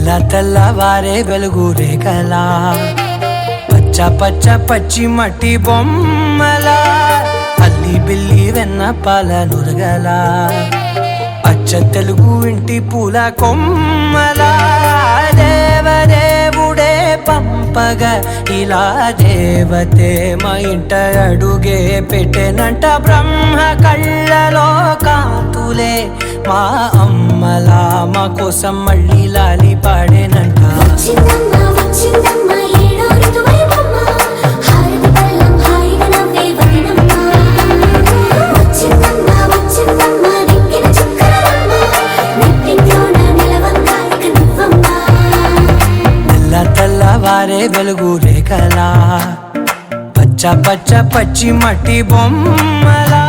తెల్ల తెల్లవారే వెలుగు రేఖలా పచ్చ పచ్చ పచ్చి మట్టి బొమ్మలా అల్లి బిల్లి వెన్న పాల నురగలా అచ్చ తెలుగు ఇంటి పూల కొమ్మలా దేవదేవుడే పంపగా ఇలా దేవతే మా ఇంట అడుగే పెట్టెనంట బ్రహ్మ కళ్ళలో కాంతులే మా అమ్మలా మా కోసం మళ్ళీ లాలి పాడేనంట తెల్లవారే వెలుగు రేఖలా పచ్చ పచ్చ పచ్చి మట్టి బొమ్మలా